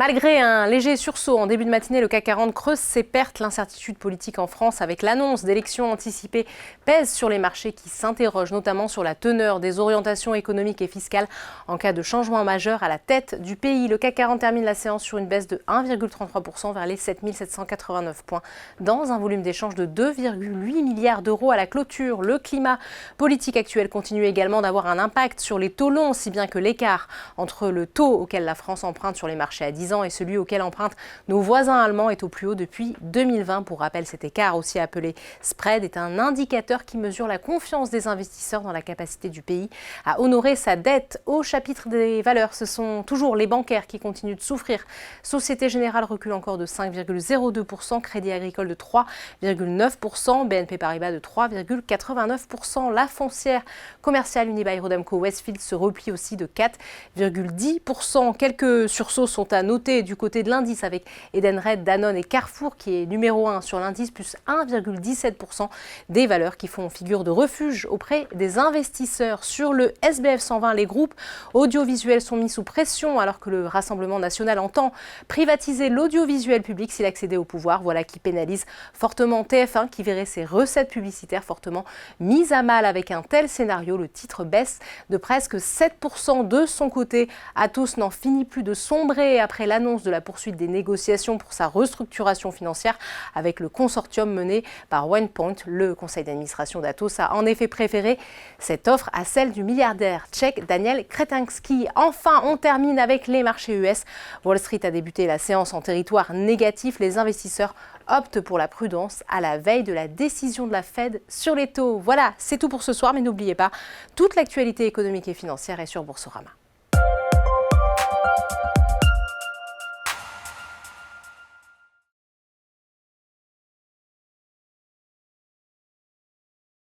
Malgré un léger sursaut en début de matinée, le CAC 40 creuse ses pertes. L'incertitude politique en France avec l'annonce d'élections anticipées pèse sur les marchés qui s'interrogent notamment sur la teneur des orientations économiques et fiscales en cas de changement majeur à la tête du pays. Le CAC 40 termine la séance sur une baisse de 1,33% vers les 7 789 points dans un volume d'échange de 2,8 milliards d'euros à la clôture. Le climat politique actuel continue également d'avoir un impact sur les taux longs, si bien que l'écart entre le taux auquel la France emprunte sur les marchés à 10 ans et celui auquel empruntent nos voisins allemands est au plus haut depuis 2020. Pour rappel, cet écart, aussi appelé spread, est un indicateur qui mesure la confiance des investisseurs dans la capacité du pays à honorer sa dette. Au chapitre des valeurs, ce sont toujours les bancaires qui continuent de souffrir. Société Générale recule encore de 5,02%, Crédit Agricole de 3,9%, BNP Paribas de 3,89%. La foncière commerciale Unibail-Rodamco-Westfield se replie aussi de 4,10%. Quelques sursauts sont à noter du côté de l'indice avec Edenred, Danone et Carrefour qui est numéro 1 sur l'indice, plus 1,17%, des valeurs qui font figure de refuge auprès des investisseurs. Sur le SBF 120, les groupes audiovisuels sont mis sous pression alors que le Rassemblement national entend privatiser l'audiovisuel public s'il accédait au pouvoir. Voilà qui pénalise fortement TF1 qui verrait ses recettes publicitaires fortement mises à mal avec un tel scénario. Le titre baisse de presque 7% de son côté. Atos n'en finit plus de sombrer après l'annonce de la poursuite des négociations pour sa restructuration financière avec le consortium mené par OnePoint. Le conseil d'administration d'Atos a en effet préféré cette offre à celle du milliardaire tchèque Daniel Kretinsky. Enfin, on termine avec les marchés US. Wall Street a débuté la séance en territoire négatif. Les investisseurs optent pour la prudence à la veille de la décision de la Fed sur les taux. Voilà, c'est tout pour ce soir, mais n'oubliez pas, toute l'actualité économique et financière est sur Boursorama.